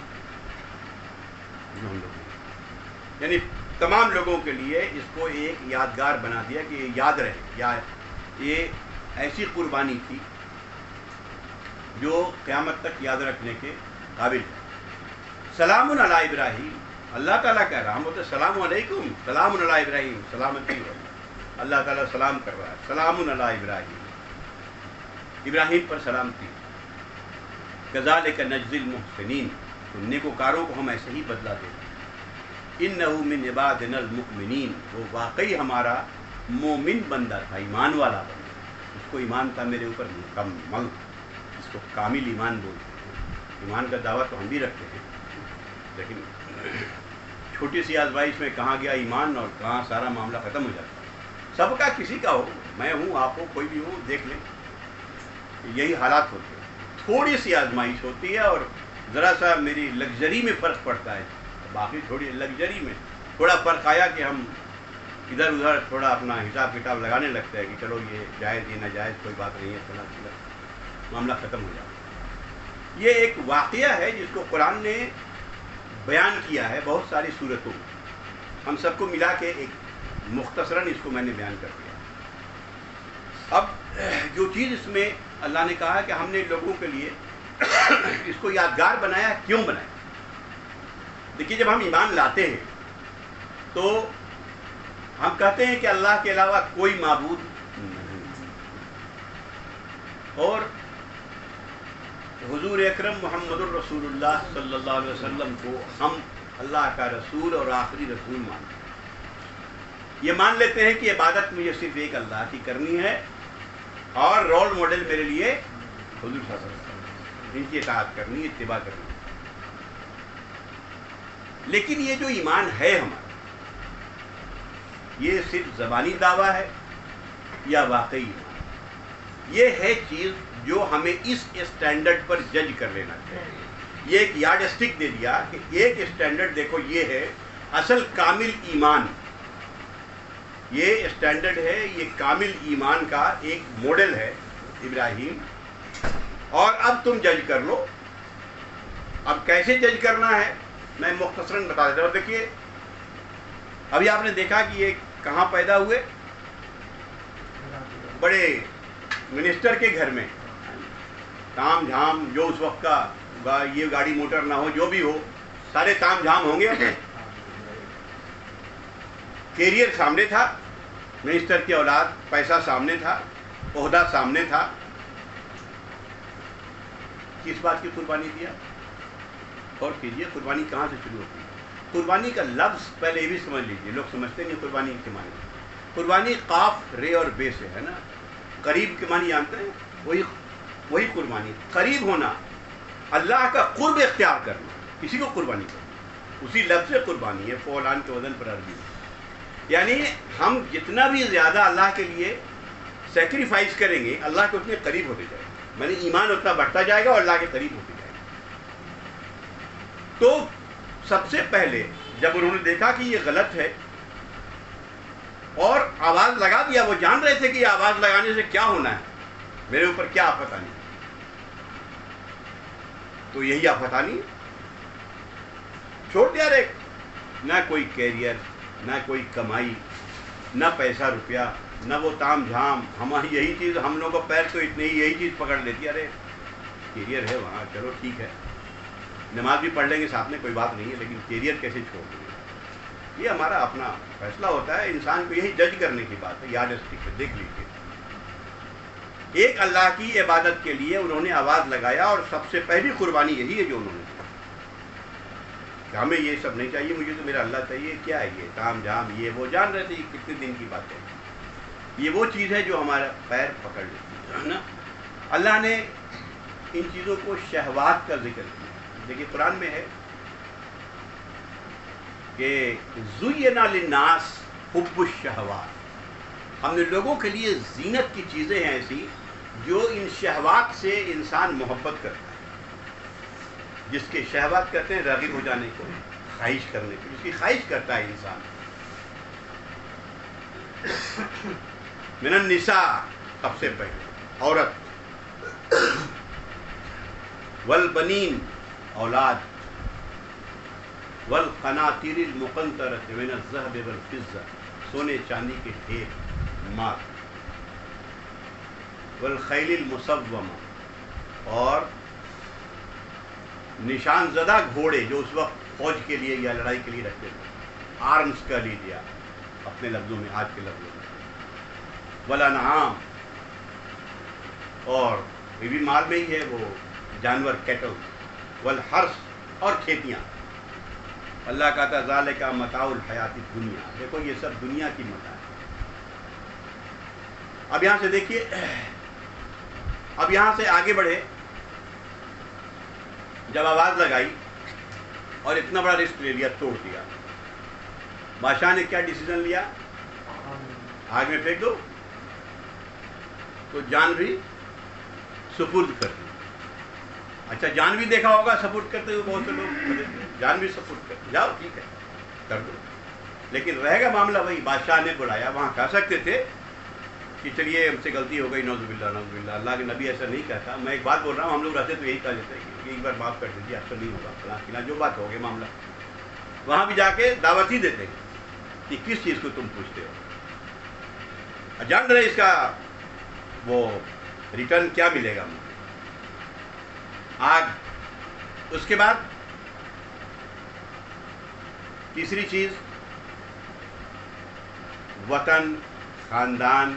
[SPEAKER 1] یعنی تمام لوگوں کے لیے اس کو ایک یادگار بنا دیا کہ یہ یاد رہے. یا یہ ایسی قربانی تھی جو قیامت تک یاد رکھنے کے قابل ہے. سلام علی ابراہیم، اللہ تعالیٰ کہہ رہا، ہم بولتے السلام علیکم، سلام علی ابراہیم، سلامتی ہو. اللہ تعالیٰ سلام کر رہا ہے، سلام علی ابراہیم، ابراہیم پر سلامتی. کذالک نجزی المحسنین، تو نیکوکاروں کو ہم ایسے ہی بدلا دیں. انہ من عبادنا المؤمنین، وہ واقعی ہمارا مومن بندہ تھا، ایمان والا بندہ. اس کو ایمان تھا میرے اوپر مکمل، اس کو کامل ایمان بولتے ہیں. ایمان کا دعویٰ تو ہم بھی رکھتے ہیں، لیکن چھوٹی سی آزمائش میں کہاں گیا ایمان اور کہاں سارا معاملہ ختم ہو جاتا ہے. سب کا کسی کا ہو، میں ہوں، آپ ہو، کوئی بھی ہو، دیکھ لیں یہی حالات ہوتے ہیں. تھوڑی سی آزمائش ہوتی ہے اور ذرا سا میری لگژری میں فرق پڑتا ہے. باقی تھوڑی لگژری میں تھوڑا فرق آیا کہ ہم ادھر ادھر تھوڑا اپنا حساب کتاب لگانے لگتے ہیں کہ چلو یہ جائز، یہ ناجائز، کوئی بات نہیں ہے، چلا چلا معاملہ ختم ہو جاتا ہے. یہ ایک واقعہ ہے جس کو قرآن نے بیان کیا ہے بہت ساری صورتوں میں. ہم سب کو ملا کے ایک مختصراً اس کو میں نے بیان کر دیا. اب جو چیز اس میں اللہ نے کہا کہ ہم نے لوگوں کے لیے اس کو یادگار بنایا، کیوں بنایا؟ دیکھیے، جب ہم ایمان لاتے ہیں تو ہم کہتے ہیں کہ اللہ کے علاوہ کوئی معبود نہیں، اور حضور اکرم محمد الرسول اللہ صلی اللہ علیہ وسلم کو ہم اللہ کا رسول اور آخری رسول مانتے ہیں. یہ مان لیتے ہیں کہ عبادت مجھے صرف ایک اللہ کی کرنی ہے اور رول ماڈل میرے لیے حضور صلی اللہ علیہ وسلم، ان کی اطاعت کرنی، اتباع کرنی. لیکن یہ جو ایمان ہے ہمارا، یہ صرف زبانی دعویٰ ہے یا واقعی ایمان؟ یہ ہے چیز جو ہمیں اس اسٹینڈرڈ پر جج کر لینا چاہیے. یہ ایک یارڈ اسٹک دے دیا کہ ایک اسٹینڈرڈ دیکھو، یہ ہے اصل کامل ایمان. یہ اسٹینڈرڈ ہے، یہ کامل ایمان کا ایک ماڈل ہے ابراہیم. اور اب تم جج کر لو. اب کیسے جج کرنا ہے میں مختصراً بتا دیتا ہوں. دیکھیے، ابھی آپ نے دیکھا کہ یہ کہاں پیدا ہوئے؟ بڑے منسٹر کے گھر میں. تام جھام جو اس وقت کا، یہ گاڑی موٹر نہ ہو، جو بھی ہو، سارے تام جھام ہوں گے. کیریئر سامنے تھا، منسٹر کی اولاد، پیسہ سامنے تھا، عہدہ سامنے تھا. کس بات کی قربانی دیا؟ اور کیجیے، قربانی کہاں سے شروع ہوتی ہے؟ قربانی کا لفظ پہلے یہ بھی سمجھ لیجیے، لوگ سمجھتے نہیں قربانی کے معنی. قربانی قاف، رے اور بے سے ہے نا. قریب کے معنی جانتے ہیں؟ وہی قربانی. قریب ہونا، اللہ کا قرب اختیار کرنا، کسی کو قربانی کرنا. اسی لفظ سے قربانی ہے، فولان کے وزن پر عربی، یعنی ہم جتنا بھی زیادہ اللہ کے لیے سیکریفائس کریں گے اللہ کے اتنے قریب ہوتے جائیں گے، یعنی ایمان اتنا بڑھتا جائے گا اور اللہ کے قریب ہوتے جائے گا۔ تو سب سے پہلے جب انہوں نے دیکھا کہ یہ غلط ہے اور آواز لگا دیا، وہ جان رہے تھے کہ یہ آواز لگانے سے کیا ہونا ہے، میرے اوپر کیا آفت آنی ہے، تو یہی آفت آنی ہے، چھوڑ دیا رے، نہ کوئی کیریئر، نہ کوئی کمائی، نہ پیسہ روپیہ، نہ وہ تام جھام، ہماری یہی چیز، ہم لوگوں کو پیر تو اتنی ہی یہی چیز پکڑ لیتی ہے، ارے کیریئر ہے وہاں، چلو ٹھیک ہے، نماز بھی پڑھ لیں گے ساتھ میں، کوئی بات نہیں ہے، لیکن کیریئر کیسے چھوڑ دیں گے، یہ ہمارا اپنا فیصلہ ہوتا ہے، انسان کو یہی جج کرنے کی بات ہے، یاد ہے، دیکھ لیجیے، ایک اللہ کی عبادت کے لیے انہوں نے آواز لگایا، اور سب سے پہلی قربانی یہی ہے جو انہوں نے کی کہ ہمیں یہ سب نہیں چاہیے، مجھے تو میرا اللہ چاہیے، کیا ہے یہ تام جھام، یہ وہ، جان رہے تھے یہ کتنے دن کی بات ہے، یہ وہ چیز ہے جو ہمارا پیر پکڑ لیتی ہے نا۔ اللہ نے ان چیزوں کو شہوات کا ذکر کیا، دیکھیے قرآن میں ہے کہ زُیِّنَ لِلنَّاسِ حُبُّ الشَّہَوَاتِ، ہم نے لوگوں کے لیے زینت کی چیزیں ہیں ایسی جو ان شہوات سے انسان محبت کرتا ہے، جس کے شہوات کہتے ہیں راغب ہو جانے کو، خواہش کرنے کو، جس کی خواہش کرتا ہے انسان۔ من النساء، سب سے پہلے عورت، والبنین، اولاد، والقناطیر المقنطرۃ من الذهب والفضہ، سونے چاندی کے ڈھیر، مال، والخیل المسومہ، اور نشان زدہ گھوڑے جو اس وقت فوج کے لیے یا لڑائی کے لیے رکھتے تھے، آرمز کا لیجیے اپنے لفظوں میں، آج کے لفظوں میں، والانعام، اور یہ بھی مال میں ہی ہے، وہ جانور، کیٹل، والحرث، اور کھیتیاں۔ اللہ کہتا ہے ذالک متاع الحیات الدنیا، دیکھو یہ سب دنیا کی متاع ہے۔ اب یہاں سے دیکھیے، اب یہاں سے آگے بڑھے، جب آواز لگائی اور اتنا بڑا رسک لے لیا، توڑ دیا، بادشاہ نے کیا ڈیسیزن لیا؟ آگ میں پھینک دو، تو جان بھی سپرد کر دی۔ اچھا جان بھی دیکھا ہوگا سپورٹ کرتے ہوئے بہت سے لوگ، جان بھی سپورٹ کرتے، جاؤ ٹھیک ہے کر دو، لیکن رہے گا معاملہ وہی، بادشاہ نے بلایا، وہاں کہہ سکتے تھے کہ چلیے ہم سے غلطی ہو گئی، نعوذ باللہ نعوذ باللہ، اللہ کے نبی ایسا نہیں کہتا، میں ایک بات بول رہا ہوں، ہم لوگ رہتے تو یہی کہا جاتا ہے کہ ایک بار معاف کر دیجیے، اکثر نہیں ہوگا، فلاں فلاں جو بات ہو گئی معاملہ، وہاں بھی جا کے دعوت ہی دیتے کہ کس چیز کو تم پوچھتے ہو، جان رہے اس کا وہ ریٹرن کیا ملے گا، آگ۔ اس کے بعد تیسری چیز، وطن، خاندان،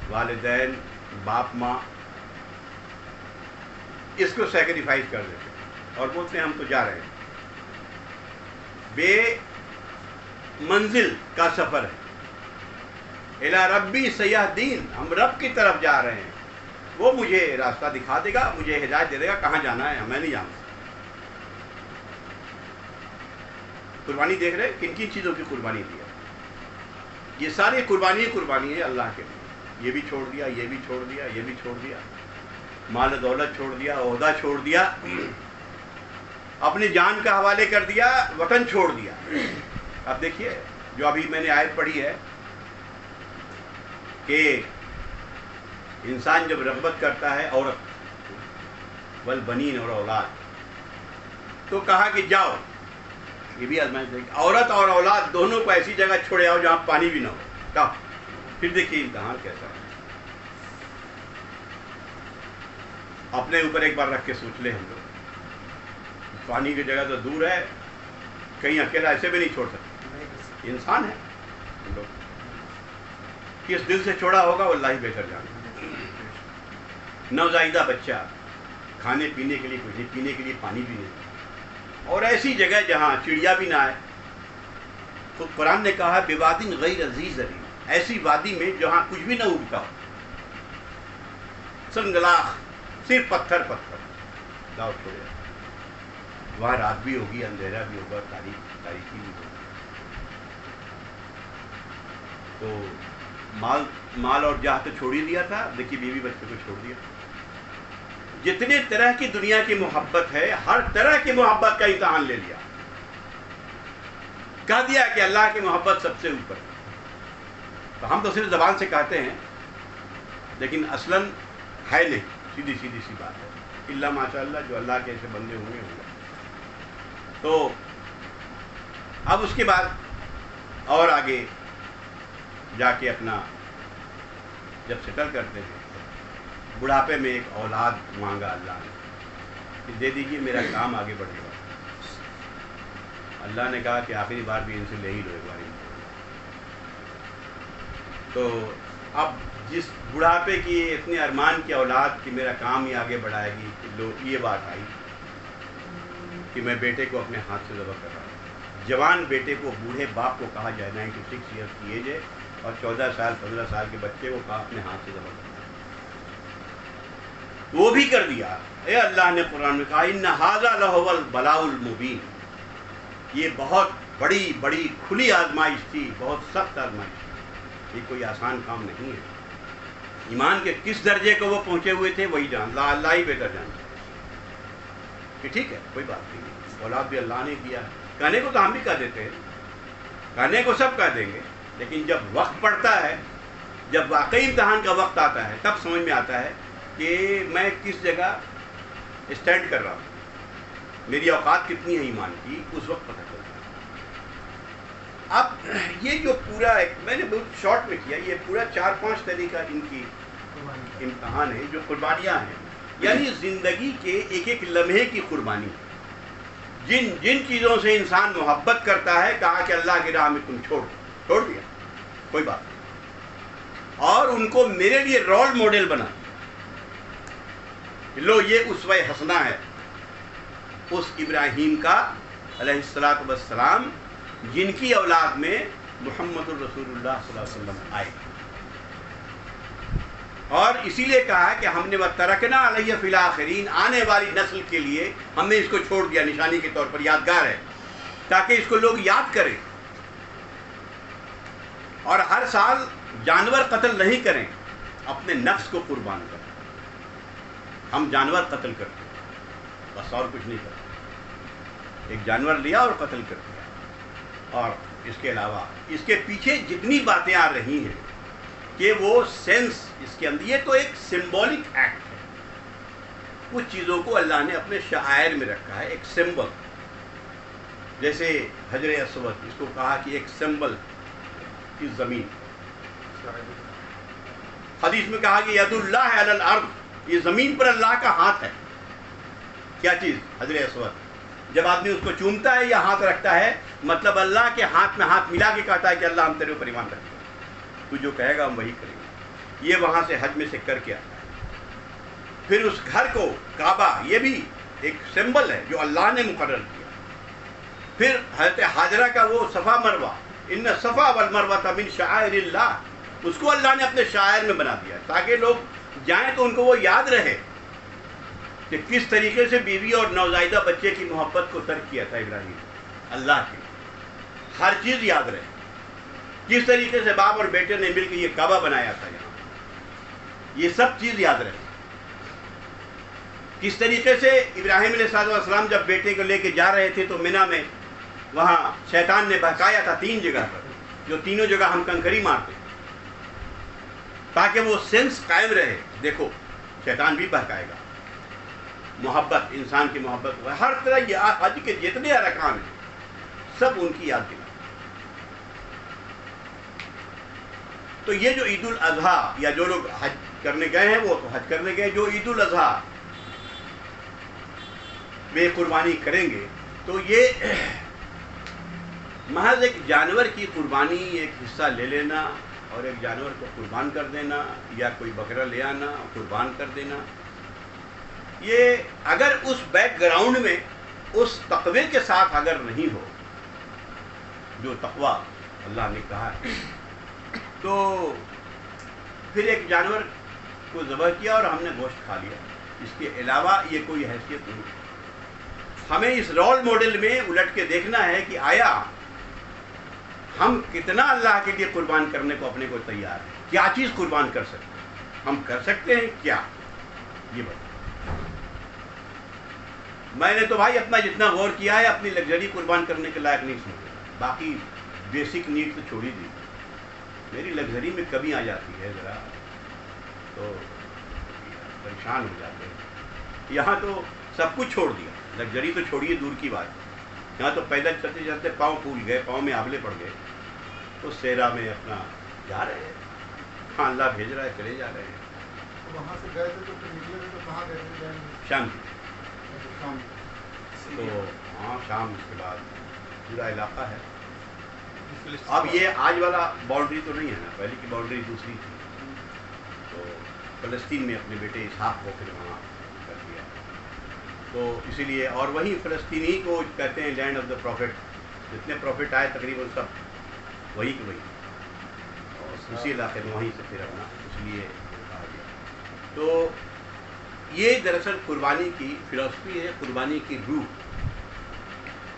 [SPEAKER 1] والدین، باپ ماں، اس کو سیکریفائز کر دیتے ہیں اور بولتے ہیں ہم تو جا رہے ہیں، بے منزل کا سفر ہے، الی ربی سیہدین، ہم رب کی طرف جا رہے ہیں، وہ مجھے راستہ دکھا دے گا، مجھے ہدایت دے دے گا کہاں جانا ہے، میں نہیں جانتا۔ قربانی دیکھ رہے کن کن چیزوں کی قربانی دی ہے، یہ ساری قربانی ہے اللہ کے لیے، یہ بھی چھوڑ دیا، یہ بھی چھوڑ دیا، یہ بھی چھوڑ دیا، مال دولت چھوڑ دیا، عہدہ چھوڑ دیا، اپنی جان کا حوالے کر دیا، وطن چھوڑ دیا۔ اب دیکھیے جو ابھی میں نے آیت پڑھی ہے کہ انسان جب رغبت کرتا ہے عورت، والبنین، اور اولاد، تو کہا کہ جاؤ، یہ بھی آزمائش ہے، عورت اور اولاد دونوں کو ایسی جگہ چھوڑے آؤ جہاں پانی بھی نہ ہو، کہا پھر دیکھیے امتحان کیسا ہے، اپنے اوپر ایک بار رکھ کے سوچ لیں ہم لوگ، پانی کی جگہ تو دور ہے، کہیں اکیلا ایسے بھی نہیں چھوڑ سکتے، انسان ہے ہم لوگ، کس دل سے چھوڑا ہوگا وہ اللہ ہی بہتر جانے۔ نوزائیدہ بچہ، کھانے پینے کے لیے کچھ نہیں، پینے کے لیے پانی بھی نہیں، اور ایسی جگہ جہاں چڑیا بھی نہ آئے، تو قرآن نے کہا بوادٍ غیر ذی زرع، ایسی وادی میں جہاں کچھ بھی نہ اگتا ہو، سنگلاخ، صرف پتھر پتھر، جاؤ چھوڑے۔ وہاں رات بھی ہوگی، اندھیرا بھی ہوگا، تاریکی بھی ہوگی. تو مال اور جاہ تو چھوڑ ہی دیا تھا، دیکھیے بیوی بچے کو چھوڑ دیا. جتنے طرح کی دنیا کی محبت ہے، ہر طرح کی محبت کا امتحان لے لیا. کہہ دیا کہ اللہ کی محبت سب سے اوپر. تو ہم تو صرف زبان سے کہتے ہیں، لیکن اصلاً ہے نہیں. سیدھی سی بات ہے. اللہ ماشاء اللہ جو اللہ کے ایسے بندے ہوں گے. تو اب اس کے بعد اور آگے جا کے اپنا جب سیٹل کرتے ہیں، بڑھاپے میں ایک اولاد مانگا اللہ نے کہ دے دیجیے، میرا کام آگے بڑھے گا. اللہ نے کہا کہ آخری بار بھی ان سے لے ہی لو ایک بار. تو اب جس بڑھاپے کی اتنے ارمان کی اولاد کہ میرا کام ہی آگے بڑھائے گی، لو یہ بات آئی کہ میں بیٹے کو اپنے ہاتھ سے ذبح کر رہا ہوں. جوان بیٹے کو بوڑھے باپ کو کہا جائے 96 ایئرس کی ایج ہے، اور 14 سال 15 سال کے بچے کو کہا اپنے ہاتھ سے ذبح کرنا. وہ بھی کر دیا. اے اللہ نے قرآن میں کہا ان ھذا لھو البلاء المبین. یہ بہت بڑی کھلی آزمائش تھی، بہت سخت آزمائش تھی. یہ کوئی آسان کام نہیں ہے. ایمان کے کس درجے کو وہ پہنچے ہوئے تھے وہی جانتا، اللہ ہی بہتر جانتا کہ ٹھیک ہے کوئی بات نہیں. اولاد بھی اللہ نے کیا. کہنے کو تو ہم بھی کہہ دیتے ہیں، کہنے کو سب کہہ دیں گے، لیکن جب وقت پڑتا ہے، جب واقعی امتحان کا وقت آتا ہے، تب سمجھ میں آتا ہے کہ میں کس جگہ اسٹینڈ کر رہا ہوں، میری اوقات کتنی ہے ایمان کی. اس وقت پتہ چلتا ہے. اب یہ جو پورا ایک میں نے بہت شارٹ میں کیا، یہ پورا 4-5 طریقہ ان کی امتحان ہے جو قربانیاں ہیں، یعنی زندگی کے ایک ایک لمحے کی قربانی. جن چیزوں سے انسان محبت کرتا ہے، کہا کہ اللہ کی راہ میں تم چھوڑ دیا، کوئی بات نہیں. اور ان کو میرے لیے رول ماڈل بنا. لو یہ اسوہ حسنہ ہے اس ابراہیم کا علیہ الصلوۃ والسلام، جن کی اولاد میں محمد الرسول اللہ صلی اللہ علیہ وسلم آئے. اور اسی لیے کہا کہ ہم نے وَتَرَكْنَا عَلَيْهِ فِي الْآخِرِينَ، آنے والی نسل کے لیے ہم نے اس کو چھوڑ دیا نشانی کے طور پر، یادگار ہے، تاکہ اس کو لوگ یاد کریں. اور ہر سال جانور قتل نہیں کریں، اپنے نفس کو قربان کریں. ہم جانور قتل کرتے ہیں بس، اور کچھ نہیں کرتے. ایک جانور لیا اور قتل کر دیا. اور اس کے علاوہ اس کے پیچھے جتنی باتیں آ رہی ہیں کہ وہ سینس اس کے اندر، یہ تو ایک سمبولک ایکٹ ہے. کچھ چیزوں کو اللہ نے اپنے شعائر میں رکھا ہے، ایک سمبل. جیسے حجر اسود، اس کو کہا کہ ایک سمبل کی زمین. حدیث میں کہا کہ ید اللہ علی الارض، یہ زمین پر اللہ کا ہاتھ ہے. کیا چیز؟ حجر اسود. جب آدمی اس کو چومتا ہے یا ہاتھ رکھتا ہے، مطلب اللہ کے ہاتھ میں ہاتھ ملا کے کہتا ہے کہ اللہ ہم تیرے اوپر ایمان رکھتے ہیں، تو جو کہے گا ہم وہی کریں گے. یہ وہاں سے حج میں سے کر کے آتا ہے. پھر اس گھر کو کعبہ، یہ بھی ایک سمبل ہے جو اللہ نے مقرر کیا. پھر حضرت حاجرہ کا وہ صفا مروہ، ان صفا والمروہ من شعائر اللہ، اس کو اللہ نے اپنے شاعر میں بنا دیا تاکہ لوگ جائیں تو ان کو وہ یاد رہے کہ کس طریقے سے بیوی اور نوزائیدہ بچے کی محبت کو ترک کیا تھا ابراہیم. اللہ کی ہر چیز یاد رہے. کس طریقے سے باپ اور بیٹے نے مل کے یہ کعبہ بنایا تھا یہاں، یہ سب چیز یاد رہے. کس طریقے سے ابراہیم علیہ السلام جب بیٹے کو لے کے جا رہے تھے تو مینا میں وہاں شیطان نے بہکایا تھا 3 جگہ پر، جو تینوں جگہ ہم کنکری مارتے تاکہ وہ سینس قائم رہے. دیکھو شیطان بھی بہکائے گا. محبت، انسان کی محبت، ہر طرح یہ حج کے جتنے ارکان ہیں سب ان کی یاد دلا. تو یہ جو عید الاضحیٰ، یا جو لوگ حج کرنے گئے ہیں وہ تو حج کرنے گئے، جو عید الاضحیٰ میں قربانی کریں گے تو یہ محض ایک جانور کی قربانی، ایک حصہ لے لینا اور ایک جانور کو قربان کر دینا، یا کوئی بکرا لے آنا قربان کر دینا، یہ اگر اس بیک گراؤنڈ میں اس تقوی کے ساتھ اگر نہیں ہو جو تقوی اللہ نے کہا ہے، تو پھر ایک جانور کو ذبح کیا اور ہم نے گوشت کھا لیا، اس کے علاوہ یہ کوئی حیثیت نہیں. ہمیں اس رول ماڈل میں الٹ کے دیکھنا ہے کہ آیا ہم کتنا اللہ کے لیے قربان کرنے کو اپنے کو تیار ہیں، کیا چیز قربان کر سکتے ہیں، ہم کر سکتے ہیں کیا، یہ بتا۔ میں نے تو بھائی اپنا جتنا غور کیا ہے اپنی لگژری قربان کرنے کے لائق نہیں سمجھا، باقی بیسک نیڈ تو چھوڑ ہی دی، میری لگژری میں کمی آ جاتی ہے ذرا تو پریشان ہو جاتے ہیں۔ یہاں تو سب کچھ چھوڑ دیا، لگژری تو چھوڑیے دور کی بات، یہاں تو پیدل چلتے چلتے پاؤں پھول گئے، پاؤں میں آبلے پڑ گئے، تو صحرا میں اپنا جا رہے ہیں، ہاں اللہ بھیج رہا ہے، چلے جا رہے ہیں۔
[SPEAKER 3] وہاں سے گئے تھے تو پھر نکلے تھے تو کہاں گئے تھے؟
[SPEAKER 1] شام کی
[SPEAKER 3] شام
[SPEAKER 1] تو ہاں شام، اس کے بعد پورا علاقہ ہے۔ اب یہ آج والا باؤنڈری تو نہیں ہے نا، پہلے کی باؤنڈری دوسری تھی، تو فلسطین میں اپنے بیٹے اسحاق کو پھر وہاں کر دیا، تو اسی لیے، اور وہیں فلسطینی کو کہتے ہیں لینڈ آف دا پروفٹ، جتنے پروفٹ آئے تقریباً سب وہی کہ وہی، اور اسی علاقے میں وہیں سے پھر اپنا اس لیے کہا گیا۔ تو یہ دراصل قربانی کی فلسفی ہے، قربانی کی روح،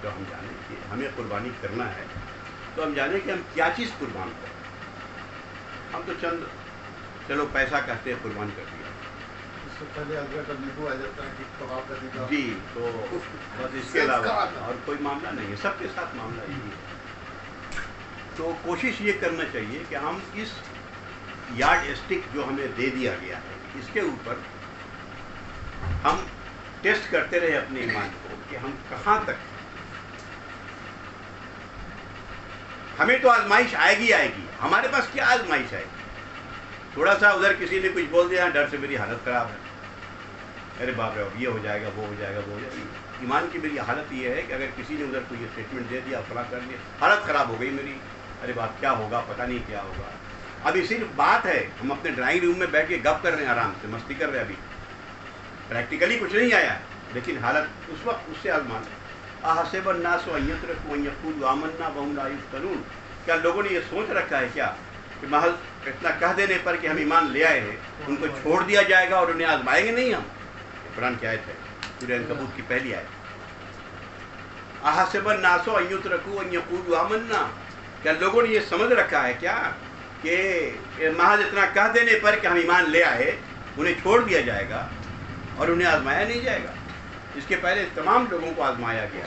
[SPEAKER 1] جو ہم جانیں کہ ہمیں قربانی کرنا ہے تو ہم جانیں کہ ہم کیا چیز قربان کریں۔ ہم تو چند چلو پیسہ کہتے ہیں قربان کر دیا،
[SPEAKER 3] اس سے پہلے اگر کرنے کو آ جاتا ہے کہ کباب کرنے کا،
[SPEAKER 1] جی، تو بس اس کے علاوہ اور کوئی معاملہ نہیں ہے، سب کے ساتھ معاملہ یہی ہے۔ تو کوشش یہ کرنا چاہیے کہ ہم اس یارڈ اسٹک جو ہمیں دے دیا گیا ہے اس کے اوپر ہم ٹیسٹ کرتے رہے اپنے ایمان کو کہ ہم کہاں تک، ہمیں تو آزمائش آئے گی، ہمارے پاس کیا آزمائش آئے گی؟ تھوڑا سا ادھر کسی نے کچھ بول دیا، ڈر سے میری حالت خراب ہے، ارے باپ رے اب یہ ہو جائے گا، وہ ہو جائے گا، وہ ہو جائے گا۔ ایمان کی میری حالت یہ ہے کہ اگر کسی نے ادھر کوئی اسٹیٹمنٹ دے دیا، فلاں کر دیا، حالت خراب ہو گئی میری، ارے باپ کیا ہوگا، پتہ نہیں کیا ہوگا۔ ابھی صرف بات ہے، ہم اپنے ڈرائنگ روم میں بیٹھ کے گپ کر رہے ہیں، آرام سے مستی کر رہے ہیں، ابھی پریکٹیکلی کچھ نہیں آیا ہے، لیکن حالت اس وقت اس سے آزمان ہے۔ احسب الناس ان یترکوا ان یقولوا آمنا وهم لا یفتنون، کیا لوگوں نے یہ سوچ رکھا ہے کیا کہ محض اتنا کہہ دینے پر کہ ہم ایمان لے آئے ہیں ان کو چھوڑ دیا جائے گا اور انہیں آزمائیں گے نہیں ہم؟ قرآن کی آیت ہے، سورہ عنکبوت کی پہلی آیت۔ احسب الناس ان یترکوا ان یقولوا آمنا، کیا لوگوں نے یہ سمجھ رکھا ہے کیا کہ محض اتنا کہہ دینے پر کہ ہم ایمان لے آئے انہیں چھوڑ دیا جائے گا اور انہیں آزمایا نہیں جائے گا؟ اس کے پہلے تمام لوگوں کو آزمایا گیا،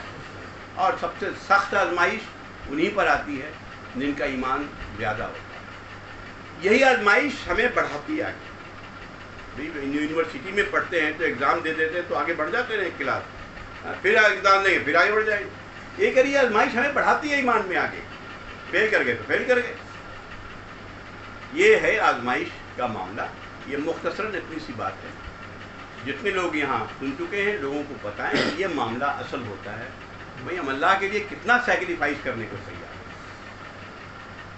[SPEAKER 1] اور سب سے سخت آزمائش انہی پر آتی ہے جن کا ایمان زیادہ ہوتا ہے۔ یہی آزمائش ہمیں بڑھاتی ہے آگے۔ یونیورسٹی میں پڑھتے ہیں تو ایگزام دے دیتے ہیں تو آگے بڑھ جاتے ہیں کلاس، پھر ایگزام دیں گے پھر آگے بڑھ جائیں گے۔ یہ کریے آزمائش ہمیں بڑھاتی ہے ایمان میں آگے، فیل کر گئے تو فیل کر گئے۔ یہ ہے آزمائش کا معاملہ، یہ مختصراً اتنی سی بات ہے۔ جتنے لوگ یہاں سن چکے ہیں لوگوں کو بتائیں کہ یہ معاملہ اصل ہوتا ہے، بھئی ہم اللہ کے لیے کتنا سیکریفائز کرنے کو تیار ہیں،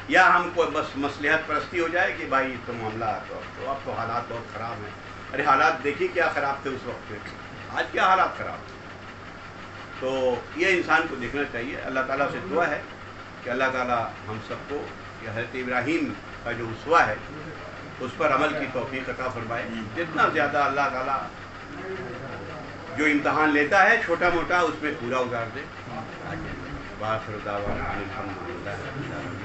[SPEAKER 1] یا ہم کو بس مصلحت پرستی ہو جائے کہ بھائی تو معاملہ تو اب تو حالات بہت خراب ہیں، ارے حالات دیکھیے کیا خراب تھے اس وقت پہ، آج کیا حالات خراب ہیں۔ تو یہ انسان کو دیکھنا چاہیے۔ اللہ تعالیٰ سے دعا ہے کہ اللہ تعالیٰ ہم سب کو کہ حضرت ابراہیم کا جو اسوہ ہے اس پر عمل کی توفیق عطا فرمائے۔ جتنا زیادہ اللہ تعالیٰ جو امتحان لیتا ہے چھوٹا موٹا اس میں پورا اتار دے۔ باخر دعوانا ان الحمد للہ۔